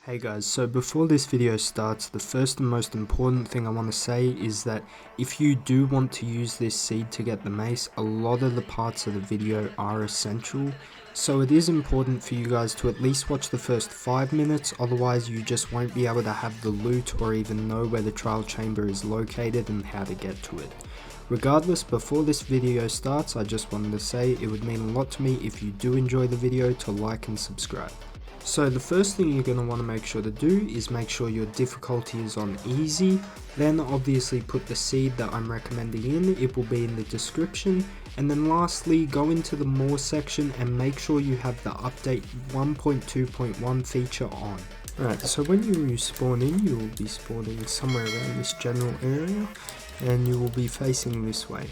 Hey guys, so before this video starts, the first and most important thing I want to say is that if you do want to use this seed to get the mace, a lot of the parts of the video are essential. So it is important for you guys to at least watch the first 5 minutes, otherwise you just won't be able to have the loot or even know where the trial chamber is located and how to get to it. Regardless, before this video starts, I just wanted to say it would mean a lot to me if you do enjoy the video to like and subscribe. So the first thing you're going to want to make sure to do is make sure your difficulty is on easy, then obviously put the seed that I'm recommending in, it will be in the description, and then lastly go into the more section and make sure you have the update 1.2.1 feature on. Alright, so when you spawn in, you will be spawning somewhere around this general area and you will be facing this way.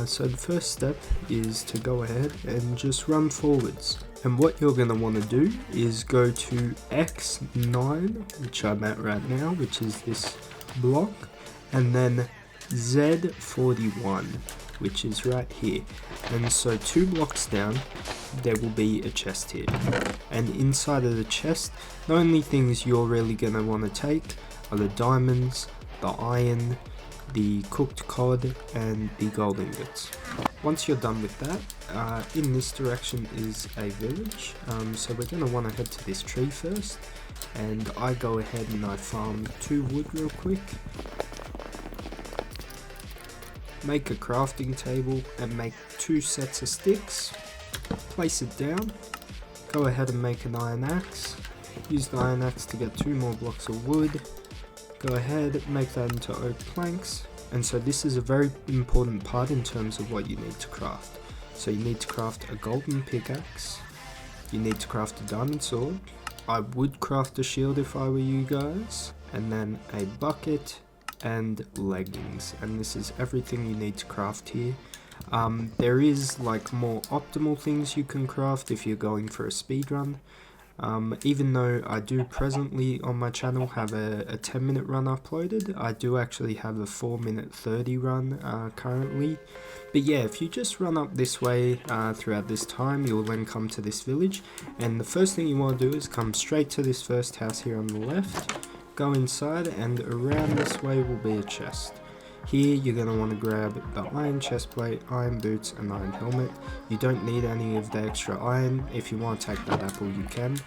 So the first step is to go ahead and just run forwards. And what you're going to want to do is go to X9, which I'm at right now, which is this block, and then Z41, which is right here. And so 2 blocks down, there will be a chest here. And inside of the chest, the only things you're really going to want to take are the diamonds, the iron, the cooked cod, and the gold ingots. Once you're done with that, in this direction is a village, so we're going to want to head to this tree first, and I go ahead and I farm 2 wood real quick, make a crafting table and make 2 sets of sticks, place it down, go ahead and make an iron axe, use the iron axe to get 2 more blocks of wood, go ahead, make that into oak planks. And so this is a very important part in terms of what you need to craft. So you need to craft a golden pickaxe, you need to craft a diamond sword, I would craft a shield if I were you guys, and then a bucket and leggings. And this is everything you need to craft here. There is like more optimal things you can craft if you're going for a speed run. Even though I do presently on my channel have a 10-minute run uploaded, I do actually have a 4-minute 30 run currently. But yeah, if you just run up this way throughout this time, you'll then come to this village, and the first thing you want to do is come straight to this first house here on the left, go inside, and around this way will be a chest. Here you're going to want to grab the iron chestplate, iron boots and iron helmet. You don't need any of the extra iron. If you want to take that apple you can.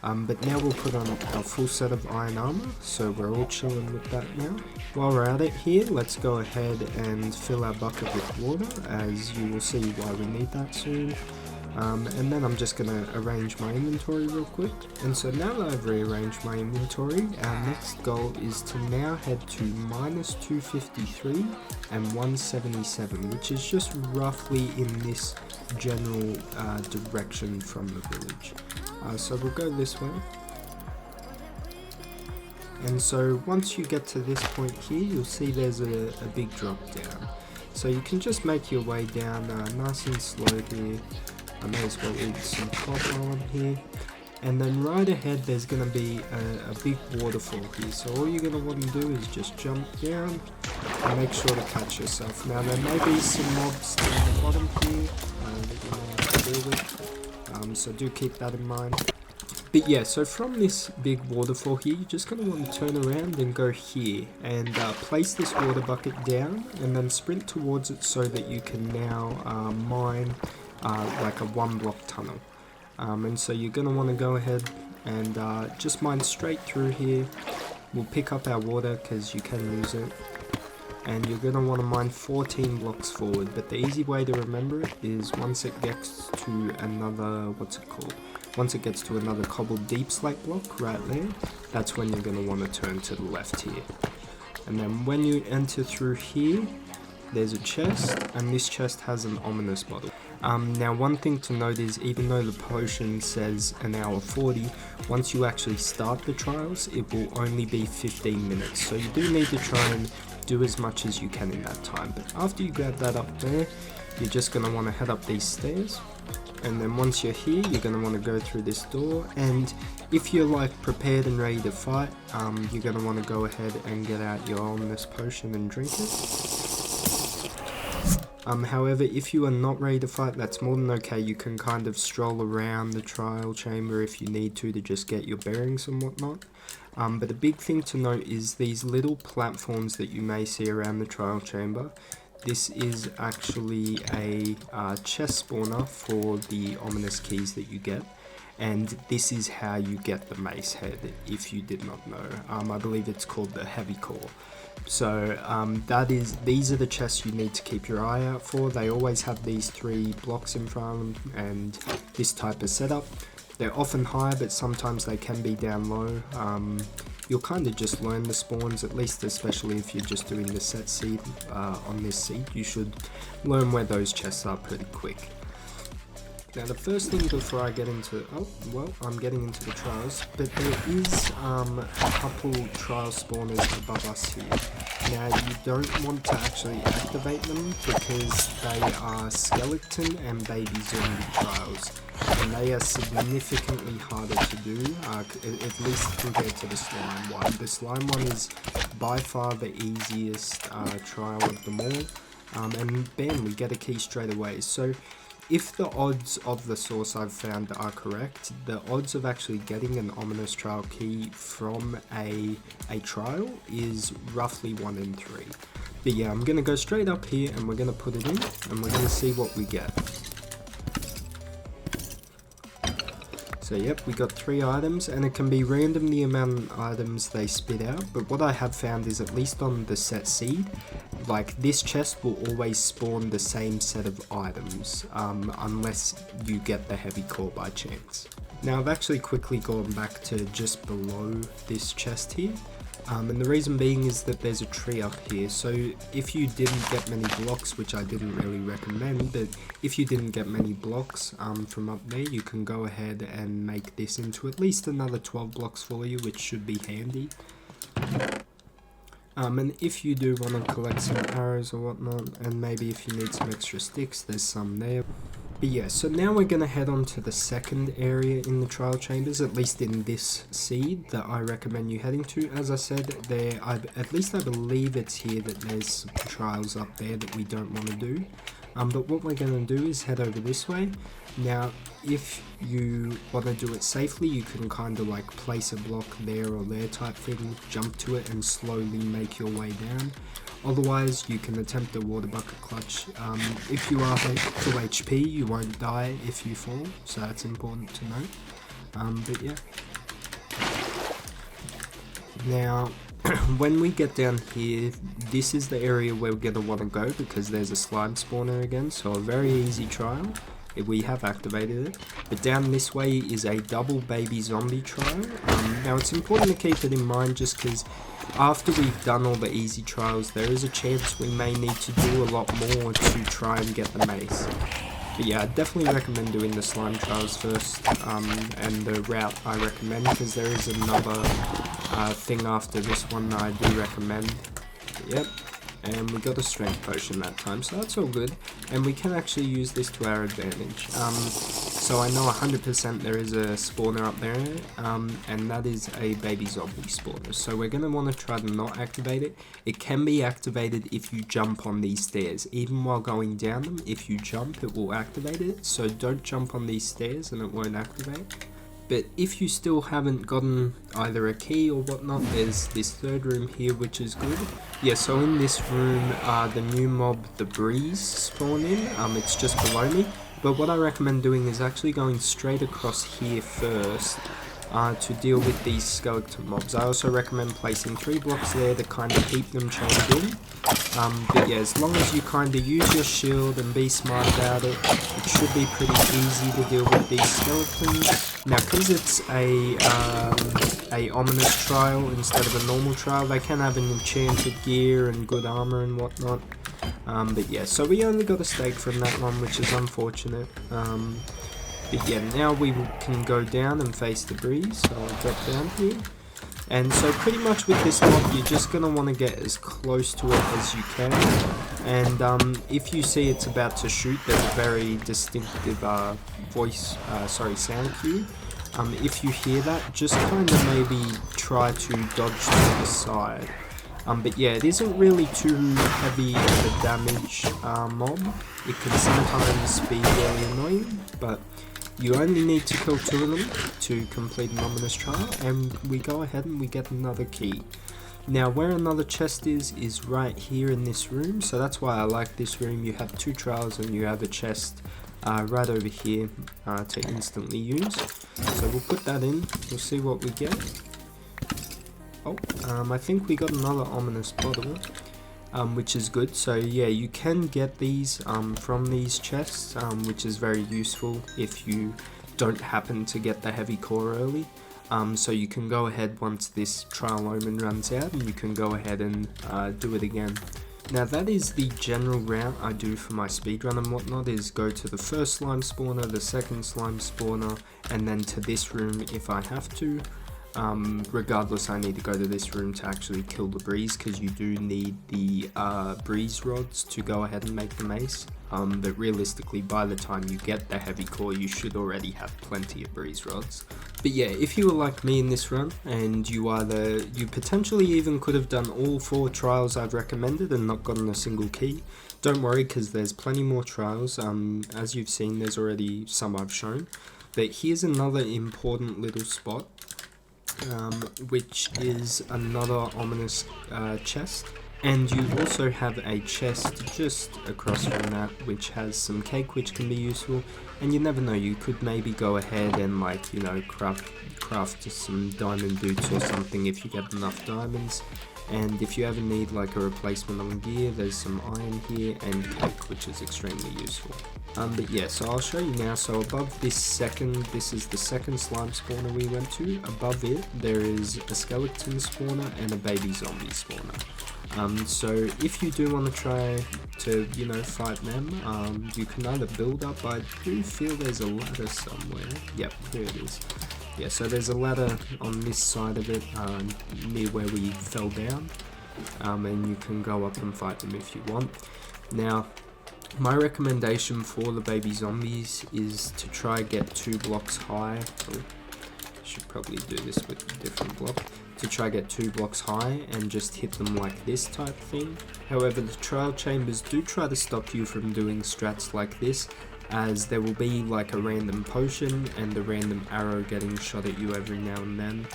But now we'll put on our full set of iron armor, so we're all chilling with that now. While we're at it here, let's go ahead and fill our bucket with water, as you will see why we need that soon. And then I'm just going to arrange my inventory real quick. And so now that I've rearranged my inventory, our next goal is to now head to minus 253 and 177, which is just roughly in this general direction from the village. So we'll go this way. And so once you get to this point here, you'll see there's a big drop down. So you can just make your way down nice and slow here. I may as well eat some cod while I'm here. And then right ahead there's going to be a big waterfall here. So all you're going to want to do is just jump down and make sure to catch yourself. Now there may be some mobs down the bottom here that you may have to deal with. So do keep that in mind. But yeah, so from this big waterfall here, you're just going to want to turn around and go here and place this water bucket down and then sprint towards it so that you can now mine like a 1-block tunnel. And so you're going to want to go ahead and just mine straight through here. We'll pick up our water because you can use it. And you're going to want to mine 14 blocks forward. But the easy way to remember it is once it gets to another, once it gets to another cobbled deep slate block right there, that's when you're going to want to turn to the left here. And then when you enter through here, there's a chest, and this chest has an ominous bottle. Now one thing to note is even though the potion says an hour 40, once you actually start the trials, it will only be 15 minutes. So you do need to try and do as much as you can in that time. But after you grab that up there, you're just going to want to head up these stairs. And then once you're here, you're going to want to go through this door. And if you're like prepared and ready to fight, you're going to want to go ahead and get out your ominous potion and drink it. However, if you are not ready to fight, that's more than okay. You can kind of stroll around the trial chamber if you need to just get your bearings and whatnot. But the big thing to note is these little platforms that you may see around the trial chamber. This is actually a chest spawner for the ominous keys that you get. And this is how you get the mace head, if you did not know. I believe it's called the heavy core. So these are the chests you need to keep your eye out for. They always have these 3 blocks in front of them and this type of setup. They're often high, but sometimes they can be down low. You'll kind of just learn the spawns, at least especially if you're just doing the set seed on this seed. You should learn where those chests are pretty quick. Now the first thing before I get into, I'm getting into the trials, but there is a couple trial spawners above us here. Now you don't want to actually activate them because they are skeleton and baby zombie trials, and they are significantly harder to do, at least compared to the slime one. The slime one is by far the easiest trial of them all, and bam, we get a key straight away. So if the odds of the source I've found are correct, the odds of actually getting an ominous trial key from a trial is roughly 1 in 3. But yeah, I'm going to go straight up here and we're going to put it in and we're going to see what we get. So yep, we got 3 items, and it can be random the amount of items they spit out, but what I have found is, at least on the set seed, like this chest will always spawn the same set of items, unless you get the heavy core by chance. Now I've actually quickly gone back to just below this chest here, and the reason being is that there's a tree up here. So if you didn't get many blocks, which I didn't really recommend, but if you didn't get many blocks from up there, you can go ahead and make this into at least another 12 blocks for you, which should be handy. And if you do want to collect some arrows or whatnot, and maybe if you need some extra sticks, there's some there. But yeah, so now we're going to head on to the second area in the trial chambers, at least in this seed that I recommend you heading to. As I said, at least I believe it's here that there's some trials up there that we don't want to do. But what we're going to do is head over this way. Now, if you want to do it safely, you can kind of like place a block there or there type thing, jump to it and slowly make your way down. Otherwise, you can attempt the water bucket clutch. If you are full HP, you won't die if you fall, so that's important to note. But yeah. Now, when we get down here, this is the area where we're going to want to go because there's a slime spawner again, so a very easy trial. We have activated it, but down this way is a double baby zombie trial. Now it's important to keep it in mind just because after we've done all the easy trials, there is a chance we may need to do a lot more to try and get the mace. But yeah, I definitely recommend doing the slime trials first, and the route I recommend, because there is another thing after this one that I do recommend. But yep. And we got a strength potion that time, so that's all good, and we can actually use this to our advantage. So I know 100% there is a spawner up there, and that is a baby zombie spawner, so we're going to want to try to not activate it. It can be activated if you jump on these stairs. Even while going down them, if you jump, it will activate it, so don't jump on these stairs and it won't activate. But if you still haven't gotten either a key or whatnot, there's this third room here, which is good. Yeah, so in this room, the new mob, the breeze, spawn in. It's just below me. But what I recommend doing is actually going straight across here first to deal with these skeleton mobs. I also recommend placing 3 blocks there to kind of keep them chained in. But yeah, as long as you kind of use your shield and be smart about it, it should be pretty easy to deal with these skeletons. Now, because it's a ominous trial instead of a normal trial, they can have an enchanted gear and good armor and whatnot. But yeah, so we only got a stake from that one, which is unfortunate. But yeah, now we can go down and face the breeze, so I'll drop down here. And so pretty much with this mob, you're just going to want to get as close to it as you can. And if you see it's about to shoot, there's a very distinctive sound cue. If you hear that, just kind of maybe try to dodge to the side. But yeah, it isn't really too heavy of a damage mob. It can sometimes be really annoying, but you only need to kill 2 of them to complete an ominous trial, and we go ahead and we get another key. Now where another chest is right here in this room, so that's why I like this room. You have 2 trials and you have a chest right over here to instantly use. So we'll put that in, we'll see what we get. Oh, I think we got another ominous bottle, which is good. So yeah, you can get these from these chests, which is very useful if you don't happen to get the heavy core early. So you can go ahead once this trial omen runs out, and you can go ahead and do it again. Now that is the general route I do for my speedrun and whatnot, is go to the first slime spawner, the second slime spawner, and then to this room if I have to. Regardless, I need to go to this room to actually kill the breeze, because you do need the breeze rods to go ahead and make the mace. But realistically, by the time you get the heavy core, you should already have plenty of breeze rods. But yeah, if you were like me in this run, and you potentially even could have done all 4 trials I've recommended and not gotten a single key, don't worry, because there's plenty more trials. As you've seen, there's already some I've shown. But here's another important little spot, which is another ominous chest, and you also have a chest just across from that which has some cake which can be useful. And you never know, you could maybe go ahead and, like, you know, craft some diamond boots or something if you get enough diamonds. And if you ever need like a replacement on gear, there's some iron here and cake, which is extremely useful. But yeah, so I'll show you now. So above this is the second slime spawner we went to. Above it, there is a skeleton spawner and a baby zombie spawner. So if you do want to try to, you know, fight them, you can either build up. I do feel there's a ladder somewhere. Yep, here it is. Yeah, so there's a ladder on this side of it, near where we fell down, and you can go up and fight them if you want. Now, my recommendation for the baby zombies is to try get 2 blocks high. Oh, should probably do this with a different block. To try get 2 blocks high and just hit them like this type thing. However, the trial chambers do try to stop you from doing strats like this, as there will be like a random potion and a random arrow getting shot at you every now and then.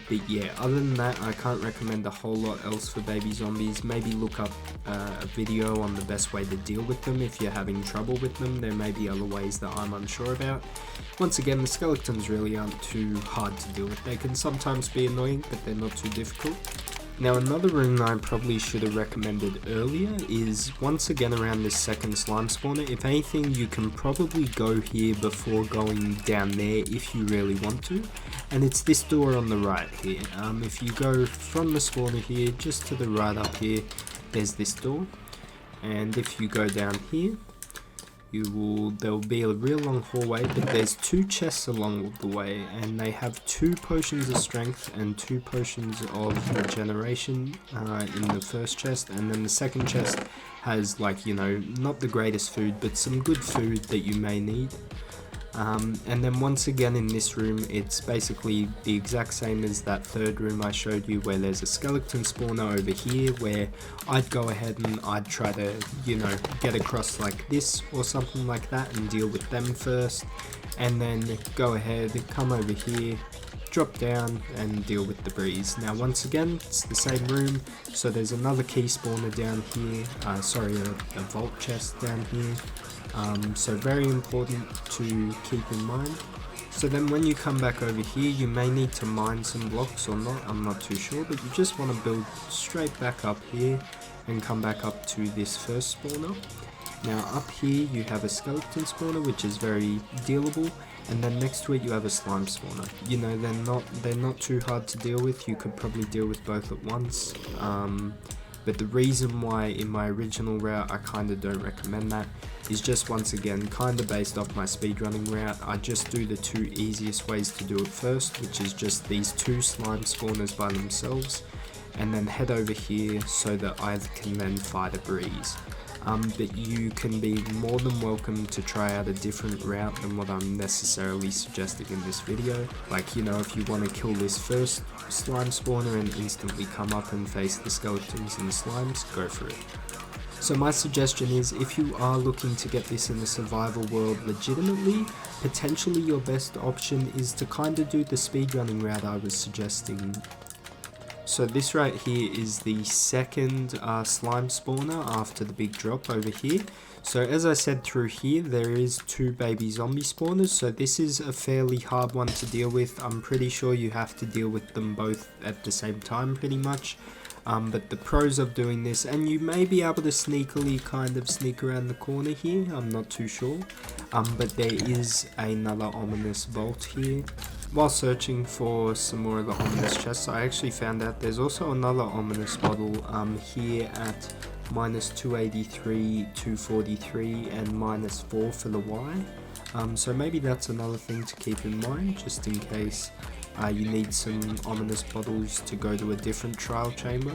But yeah, other than that, I can't recommend a whole lot else for baby zombies. Maybe look up a video on the best way to deal with them if you're having trouble with them. There may be other ways that I'm unsure about. Once again, the skeletons really aren't too hard to deal with. They can sometimes be annoying, but they're not too difficult. Now another room I probably should have recommended earlier is once again around this second slime spawner. If anything, you can probably go here before going down there if you really want to. And it's this door on the right here. If you go from the spawner here, just to the right up here, there's this door. And if you go down here, there will be a real long hallway, but there's 2 chests along the way, and they have 2 potions of strength and 2 potions of regeneration in the first chest, and then the second chest has, like, you know, not the greatest food, but some good food that you may need. And then once again in this room, it's basically the exact same as that third room I showed you, where there's a skeleton spawner over here, where I'd go ahead and I'd try to, you know, get across like this or something like that and deal with them first, and then go ahead, come over here, drop down and deal with the breeze. Now once again, it's the same room, so there's another key spawner down here, a vault chest down here. So very important to keep in mind. So then when you come back over here, you may need to mine some blocks or not, I'm not too sure, but you just want to build straight back up here and come back up to this first spawner. Now up here you have a skeleton spawner, which is very dealable, and then next to it you have a slime spawner. You know, they're not too hard to deal with. You could probably deal with both at once. But the reason why in my original route I kinda don't recommend that is just once again kinda based off my speedrunning route. I just do the 2 easiest ways to do it first, which is just these 2 slime spawners by themselves, and then head over here so that I can then fight a breeze. but you can be more than welcome to try out a different route than what I'm necessarily suggesting in this video. Like, you know, if you want to kill this first slime spawner and instantly come up and face the skeletons and the slimes, go for it. So my suggestion is, if you are looking to get this in the survival world legitimately, potentially your best option is to kind of do the speedrunning route I was suggesting. So this right here is the second slime spawner after the big drop over here. So as I said, through here there is 2 baby zombie spawners, so this is a fairly hard one to deal with. I'm pretty sure you have to deal with them both at the same time pretty much. But the pros of doing this, and you may be able to sneakily kind of sneak around the corner here, I'm not too sure, but there is another ominous vault here. While searching for some more of the ominous chests, I actually found out there's also another ominous bottle here at -283, 243 and -4 for the Y. So maybe that's another thing to keep in mind, just in case you need some ominous bottles to go to a different trial chamber.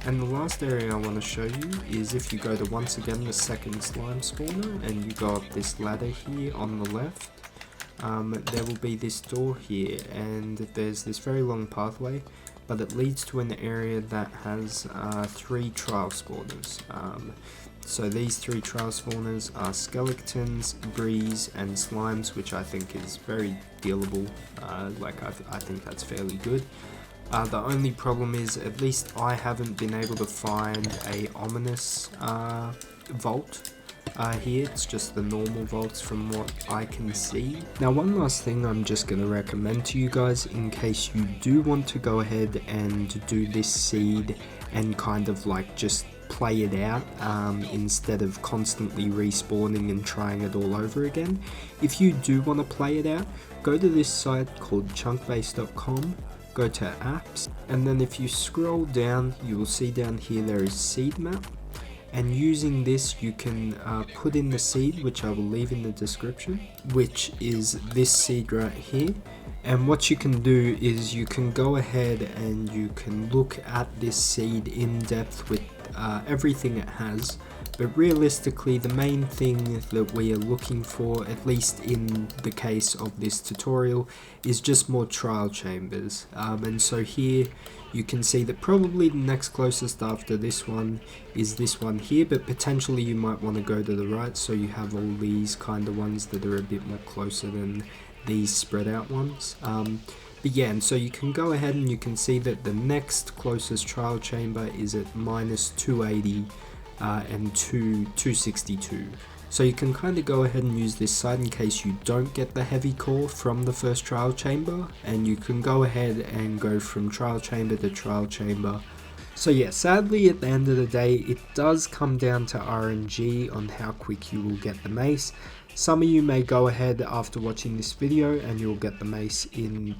And the last area I want to show you is if you go to, once again, the second slime spawner and you go up this ladder here on the left, there will be this door here, and there's this very long pathway, but it leads to an area that has 3 trial spawners. So these 3 trial spawners are skeletons, breeze, and slimes, which I think is very dealable. I think that's fairly good. The only problem is, at least I haven't been able to find a ominous vault here. It's just the normal vaults from what I can see. Now, one last thing I'm just going to recommend to you guys, in case you do want to go ahead and do this seed and kind of like just play it out instead of constantly respawning and trying it all over again. If you do want to play it out, go to this site called chunkbase.com, go to apps, and then if you scroll down, you will see down here there is seed map, and using this you can put in the seed, which I will leave in the description, which is this seed right here. And what you can do is you can go ahead and you can look at this seed in depth with everything it has, but realistically the main thing that we are looking for, at least in the case of this tutorial, is just more trial chambers. And so here you can see that probably the next closest after this one is this one here, but potentially you might want to go to the right, so you have all these kind of ones that are a bit more closer than these spread out ones. But yeah, and so you can go ahead and you can see that the next closest trial chamber is at -280 and 262. So you can kind of go ahead and use this site in case you don't get the heavy core from the first trial chamber, and you can go ahead and go from trial chamber to trial chamber. So yeah, sadly at the end of the day it does come down to RNG on how quick you will get the mace. Some of you may go ahead after watching this video and you'll get the mace in,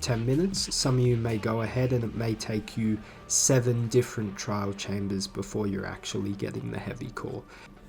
10 minutes. Some of you may go ahead and it may take you 7 different trial chambers before you're actually getting the heavy core.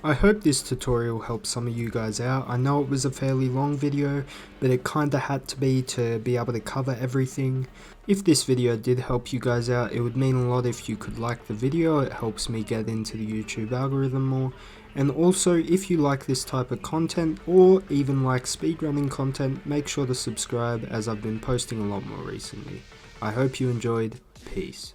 I hope this tutorial helped some of you guys out. I know it was a fairly long video, but it kinda had to be able to cover everything. If this video did help you guys out, it would mean a lot if you could like the video. It helps me get into the YouTube algorithm more. And also, if you like this type of content, or even like speedrunning content, make sure to subscribe, as I've been posting a lot more recently. I hope you enjoyed. Peace.